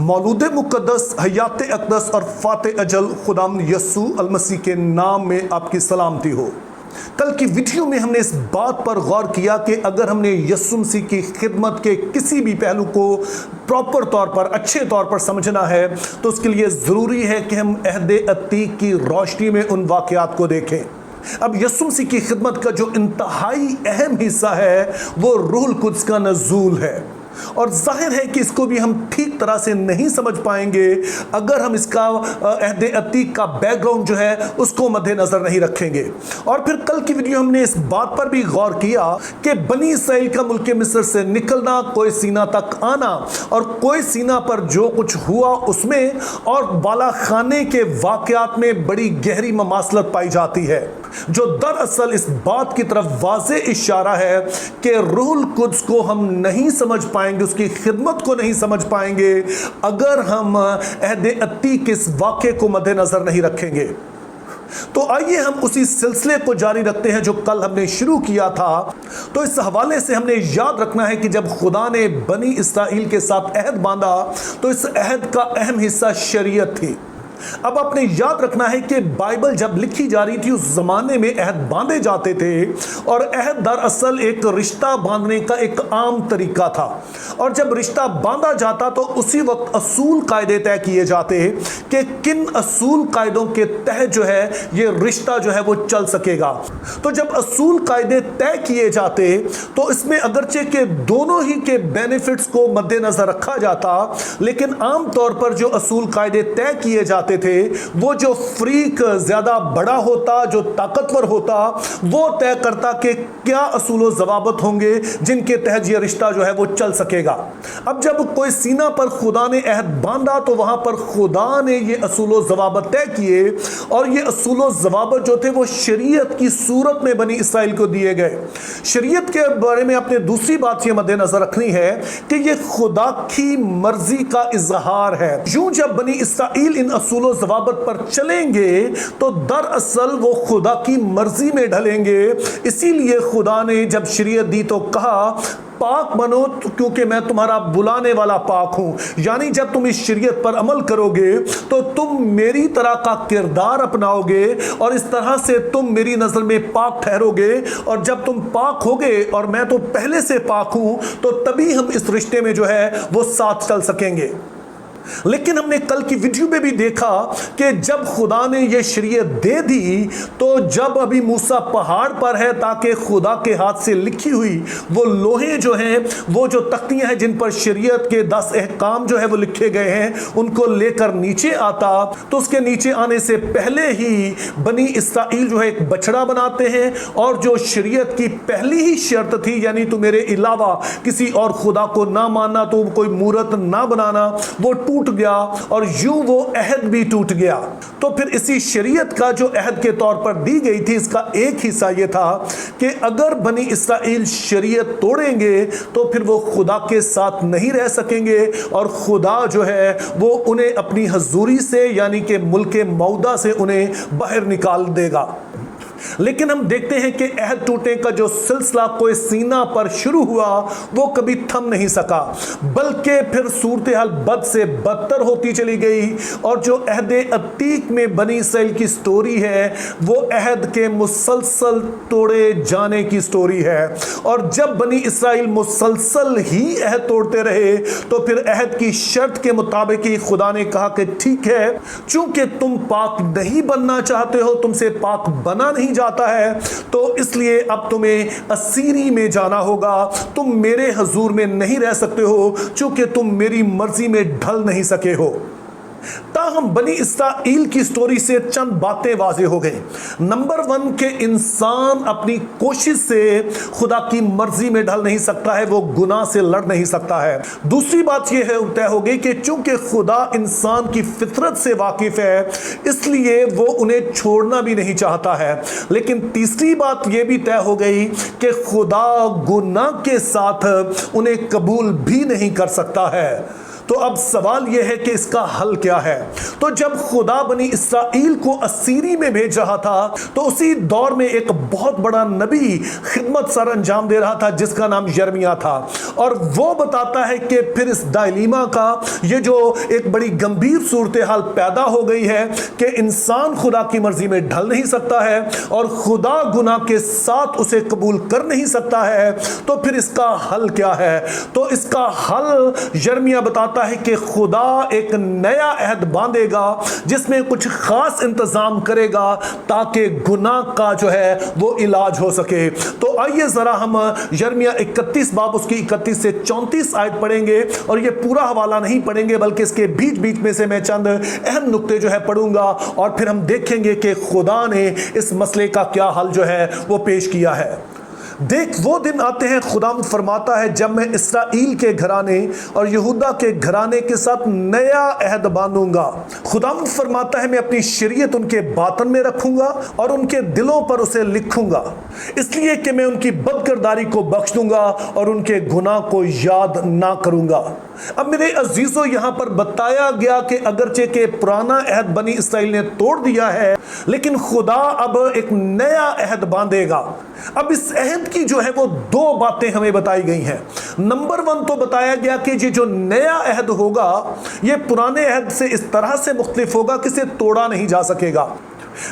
मौलूद मुक़द्दस हयात अक़दस और फ़ाते अजल खुदाम यस्सू अल मसीह के नाम में आपकी सलामती हो। कल की वीडियो में हमने इस बात पर गौर किया कि अगर हमने यस्सू मसीह की खिदमत के किसी भी पहलू को प्रॉपर तौर पर, अच्छे तौर पर समझना है तो उसके लिए ज़रूरी है कि हम अहद अतीक की रोशनी में उन वाक़यात को देखें। अब यस्सू मसीह की खिदमत का जो इंतहाई अहम हिस्सा है वो रूहुल कुद्स का नज़ूल है, और जाहिर है कि इसको भी हम ठीक तरह से नहीं समझ पाएंगे अगर हम इसका अहद अतीक का बैकग्राउंड जो है उसको मद्देनजर नहीं रखेंगे। और फिर कल की वीडियो हमने इस बात पर भी गौर किया कि बनी इसराइल का मुल्क मिस्र से निकलना, कोई सीना तक आना और कोई सीना पर जो कुछ हुआ उसमें और बाला खाने के वाकयात में बड़ी गहरी ममासलत पाई जाती है, जो दरअसल इस बात की तरफ वाज़े इशारा है कि रूहुल कुद्स को हम नहीं समझ पाएंगे, उसकी खिदमत को नहीं समझ पाएंगे अगर हम अहद अतीक के इस वाक़े को मद्देनजर नहीं रखेंगे। तो आइए हम उसी सिलसिले को जारी रखते हैं जो कल हमने शुरू किया था। तो इस हवाले से हमने याद रखना है कि जब खुदा ने बनी इसराइल के साथ अहद बांधा तो इस अहद का अहम हिस्सा शरीयत थी। अब आपने याद रखना है कि बाइबल जब लिखी जा रही थी उस जमाने में अहद बांधे जाते थे, और अहद दरअसल एक रिश्ता बांधने का एक आम तरीका था। और जब रिश्ता बांधा जाता तो उसी वक्त असूल कायदे तय किए जाते कि किन असूल कायदों के तहत जो है ये रिश्ता जो है वो चल सकेगा। तो जब असूल कायदे तय किए जाते तो इसमें अगरचे के दोनों ही के बेनिफिट्स को मद्देनजर रखा जाता, लेकिन आमतौर पर जो असूल कायदे तय किए जाते थे वो जो फ्रीक ज्यादा बड़ा होता, जो ताकतवर होता, वो तय करता कि क्या असूल व ज़वाबित होंगे जिनके तहत ये रिश्ता जो है वो चल सकेगा। अब जब कोई सीना पर खुदा ने अहद बांधा तो वहां पर खुदा ने ये असूल व ज़वाबित तय किए, और ये असूल व ज़वाबित जो थे वो शरीयत की सूरत में बनी इसराइल को दिए गए। शरीयत के बारे में आपने दूसरी बात ये मद्देनजर रखनी है कि ये खुदा की मर्जी का इजहार है। यूं जब बनी इसराइल इन असूल ज़वाबित पर चलेंगे तो दरअसल वो खुदा की मर्जी में ढलेंगे। इसीलिए खुदा ने जब शरीयत दी तो कहा पाक बनो क्योंकि मैं तुम्हारा बुलाने वाला पाक हूं। यानी जब तुम इस शरीयत पर अमल करोगे तो तुम मेरी तरह का किरदार अपनाओगे और इस तरह से तुम मेरी नजर में पाक ठहरोगे, और जब तुम पाक होगे और मैं तो पहले से पाक हूं तो तभी हम इस रिश्ते में जो है वो साथ चल सकेंगे। लेकिन हमने कल की वीडियो में भी देखा कि जब खुदा ने यह शरीयत दे दी तो जब अभी मूसा पहाड़ पर है ताकि खुदा के हाथ से लिखी हुई वो लोहे जो हैं, वो जो तख्तियां हैं जिन पर शरीयत के 10 अहकाम जो है वो लिखे गए हैं, उनको लेकर नीचे आता तो उसके नीचे आने से पहले ही बनी इसराइल जो है एक बछड़ा बनाते हैं, और जो शरीयत की पहली ही शर्त थी यानी तू मेरे अलावा किसी और खुदा को ना मानना, तो कोई मूरत ना बनाना, वो टूट गया और यूं वो अहद भी टूट गया। तो फिर इसी शरीयत का जो अहद के तौर पर दी गई थी इसका एक हिस्सा यह था कि अगर बनी इसराइल शरीयत तोड़ेंगे तो फिर वो खुदा के साथ नहीं रह सकेंगे, और खुदा जो है वो उन्हें अपनी हजूरी से यानी कि मुल्क मौदा से उन्हें बाहर निकाल देगा। लेकिन हम देखते हैं कि अहद टूटने का जो सिलसिला कोई सीना पर शुरू हुआ वो कभी थम नहीं सका, बल्कि फिर सूरत हाल बद से बदतर होती चली गई। और जो अहद अतीक में बनी इसराइल की स्टोरी है वो अहद के मुसलसल तोड़े जाने की स्टोरी है। और जब बनी इसराइल मुसलसल ही अहद तोड़ते रहे तो फिर अहद की शर्त के मुताबिक ही खुदा ने कहा कि ठीक है, चूंकि तुम पाक नहीं बनना चाहते हो, तुमसे पाक बना नहीं जाता है, तो इसलिए अब तुम्हें असीरी में जाना होगा। तुम मेरे हजूर में नहीं रह सकते हो क्योंकि तुम मेरी मर्जी में ढल नहीं सके हो। ताहम बनी इसराइल की स्टोरी से चंद बातें वाज़ेह हो गई। नंबर 1 के इंसान अपनी कोशिश से खुदा की मर्जी में ढल नहीं सकता है, वो गुनाह से लड़ नहीं सकता है। दूसरी बात यह है तय हो गई कि चूंकि खुदा इंसान की फितरत से वाकिफ है इसलिए वो उन्हें छोड़ना भी नहीं चाहता है। लेकिन तीसरी बात यह भी तय हो गई कि खुदा गुनाह के साथ उन्हें कबूल भी नहीं कर सकता है। तो अब सवाल यह है कि इसका हल क्या है। तो जब खुदा बनी इसराइल को असीरी में भेज रहा था तो उसी दौर में एक बहुत बड़ा नबी खिदमत सर अंजाम दे रहा था जिसका नाम यिर्मयाह था, और वो बताता है कि फिर इस डायलीमा का ये जो एक बड़ी गंभीर सूरत हाल पैदा हो गई है कि इंसान खुदा की मर्जी में ढल नहीं सकता है और खुदा गुनाह के साथ उसे कबूल कर नहीं सकता है, तो फिर इसका हल क्या है। तो इसका हल यिर्मयाह बताता है कि खुदा एक नया अहद बांधेगा जिसमें कुछ खास इंतजाम करेगा ताकि गुनाह का जो है वो इलाज हो सके। तो आइए जरा हम यिर्मयाह 31 बाब उसकी 31 से 34 आयत पढ़ेंगे, और ये पूरा हवाला नहीं पढ़ेंगे बल्कि इसके बीच बीच में से मैं चंद अहम नुक्ते जो है पढ़ूंगा, और फिर हम देखेंगे कि खुदा ने इस मसले का क्या हल जो है वो पेश किया है। देख वो दिन आते हैं, खुदा फरमाता है, जब मैं इसराइल के घराने और यहूदा के घराने के साथ नया अहद बांधूंगा। खुदा फरमाता है, मैं अपनी शरीयत उनके बातन में रखूंगा और उनके दिलों पर उसे लिखूंगा, इसलिए कि मैं उनकी बदकिरदारी को बख्श दूंगा और उनके गुनाह को याद ना करूंगा। अब मेरे अजीजों, यहां पर बताया गया कि अगरचे के पुराना अहद बनी इसराइल ने तोड़ दिया है, लेकिन खुदा अब एक नया अहद बांधेगा। अब इस अहद की जो है वो दो बातें हमें बताई गई हैं। नंबर 1 तो बताया गया कि ये जो नया अहद होगा ये पुराने अहद से इस तरह से मुख्तलिफ होगा कि इसे तोड़ा नहीं जा सकेगा,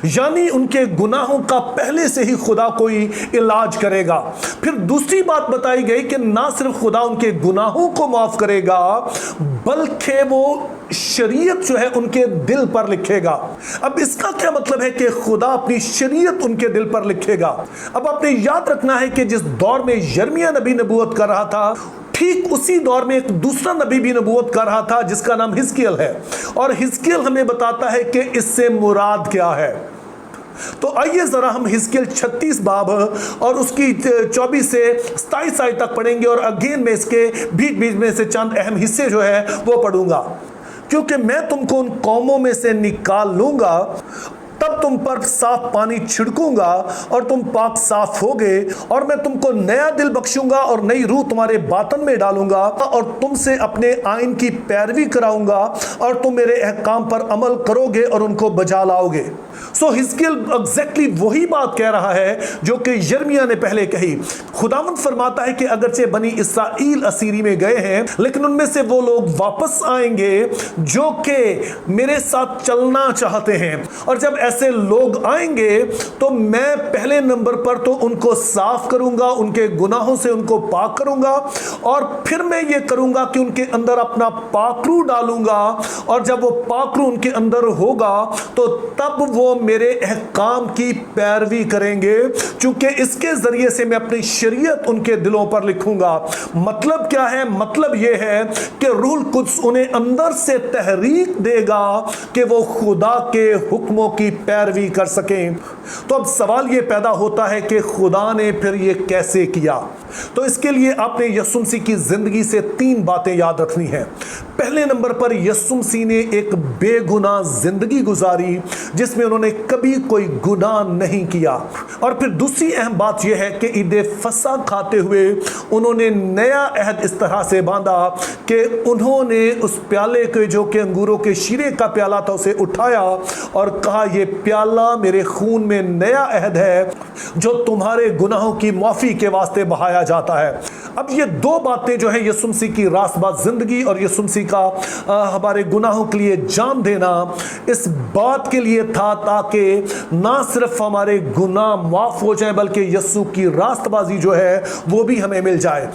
यानी उनके गुनाहों का पहले से ही खुदा कोई इलाज करेगा। फिर दूसरी बात बताई गई कि ना सिर्फ खुदा उनके गुनाहों को माफ करेगा बल्कि वो शरीयत जो है उनके दिल पर लिखेगा। अब इसका क्या मतलब है कि खुदा अपनी शरीयत उनके दिल पर लिखेगा। अब आपने याद रखना है कि जिस दौर में यिर्मयाह नबी नबूवत कर रहा था, ठीक उसी दौर में एक दूसरा नबी भी नबूवत कर रहा था जिसका नाम हिजकिय्याह है, और हिजकिय्याह हमें बताता है कि इससे मुराद क्या है। तो आइए जरा हम हिजकिय्याह 36 बाब और उसकी 24 से 27 आयत तक पढ़ेंगे, और अगेन मैं इसके बीच बीच में से चंद अहम हिस्से जो है वो पढ़ूंगा। क्योंकि मैं तुमको उन कौमों में से निकाल लूंगा, तब तुम पर साफ पानी छिड़कूंगा और तुम पाक साफ होगे, और मैं तुमको नया दिल बख्शूंगा और नई रूह तुम्हारे बातन में डालूंगा, और तुमसे अपने आइन की पैरवी कराऊंगा और तुम मेरे अहकाम पर अमल करोगे और उनको बजा लाओगे। सो हिजकिय्याह एग्जैक्टली वही बात कह रहा है जो कि यिर्मयाह ने पहले कही। खुदावंद फरमाता है कि अगरचे बनी इसराइल असीरी में गए हैं, लेकिन उनमें से वो लोग वापस आएंगे जो कि मेरे साथ चलना चाहते हैं, और जब ऐसे लोग आएंगे तो मैं पहले नंबर पर तो उनको साफ करूंगा, उनके गुनाहों से उनको पाक करूंगा, और फिर मैं ये करूंगा कि उनके अंदर अपना पाकरू डालूंगा, और जब वो पाकरू उनके अंदर होगा तो तब वो मेरे अहकाम की पैरवी करेंगे, क्योंकि इसके जरिए से मैं अपनी शरीयत उनके दिलों पर लिखूंगा। मतलब क्या है? मतलब यह है कि रूहुल कुद्स उन्हें अंदर से तहरीक देगा कि वो खुदा के हुक्मों की पैरवी कर सकें। तो अब सवाल यह पैदा होता है कि खुदा ने फिर यह कैसे किया। तो इसके लिए आपने यीशु मसीह की जिंदगी से 3 बातें याद रखनी है। पहले नंबर पर यीशु मसीह ने एक बेगुनाह जिंदगी गुजारी जिसमें उन्होंने कभी कोई गुनाह नहीं किया, और फिर दूसरी अहम बात यह है कि ईद फसह खाते हुए उन्होंने नया अहद इस तरह से बांधा कि उन्होंने उस प्याले के जो कि अंगूरों के शीरे का प्याला था उसे उठाया और कहा, यह प्याला मेरे खून में नया अहद है जो तुम्हारे गुनाहों की माफी के वास्ते बहाया जाता है। अब ये 2 बातें जो है यीशु मसीह की रास्तबाज जिंदगी और यीशु मसीह का हमारे गुनाहों के लिए जान देना इस बात के लिए था ताकि ना सिर्फ हमारे गुनाह माफ हो जाए बल्कि यीशु की रास्तबाजी जो है वो भी हमें मिल जाए।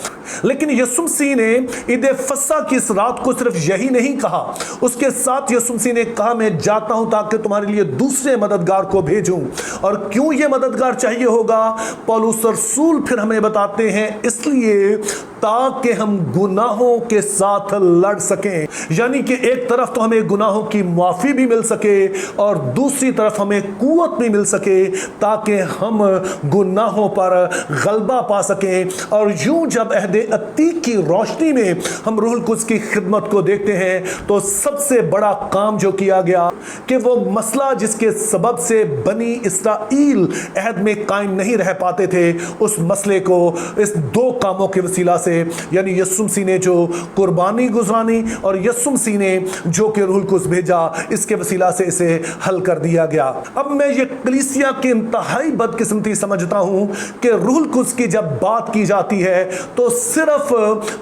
लेकिन यीशु मसीह ने ईद फसह की इस रात को सिर्फ यही नहीं कहा, उसके साथ यीशु मसीह ने कहा, मैं जाता हूं ताकि तुम्हारे लिए दूसरे मददगार को भेजूं। और क्यों ये मददगार चाहिए होगा? पौलुस रसूल फिर हमें बताते हैं, इसलिए ताकि हम गुनाहों के साथ लड़ सकें। यानी कि एक तरफ तो हमें गुनाहों की माफी भी मिल सके और दूसरी तरफ हमें कुव्वत भी मिल सके ताकि हम गुनाहों पर गलबा पा सकें। और यूं जब अहद अतीक की रोशनी में हम रूहुल कुद्स की खिदमत को देखते हैं तो सबसे बड़ा काम जो किया गया कि वो मसला जिसके सबब से बनी इसराइल अहद में कायम नहीं रह पाते थे, उस मसले को इस 2 कामों के वसीला से से, यानी यीशु मसीह ने जो कुर्बानी गुजरानी और यीशु मसीह ने जो कि रूहुल कुद्स भेजा, इसके वसीला से इसे हल कर दिया गया। अब मैं ये कलीसिया की इंतहाई बदकिस्मती समझता हूं कि रूहुल कुद्स की जब बात की जाती है तो सिर्फ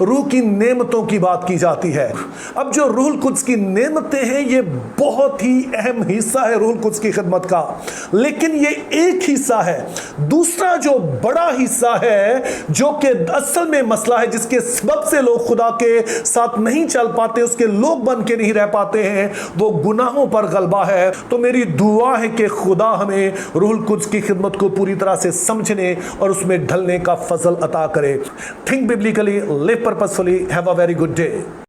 रूह की नेमतों की बात की जाती है। अब जो रूहुल कुद्स की नेमतें हैं ये बहुत ही अहम हिस्सा है रूहुल कुद्स की खिदमत का, लेकिन ये एक हिस्सा है। दूसरा जो बड़ा हिस्सा है, जो कि असल में मसला है, जिसके सबब से लोग खुदा के साथ नहीं चल पाते, उसके लोग बन के नहीं रह पाते हैं, वो गुनाहों पर गलबा है। तो मेरी दुआ है कि खुदा हमें रूहुल कुद्स की खिदमत को पूरी तरह से समझने और उसमें ढलने का फजल अता करे। Think biblically, live purposefully, have a very good day.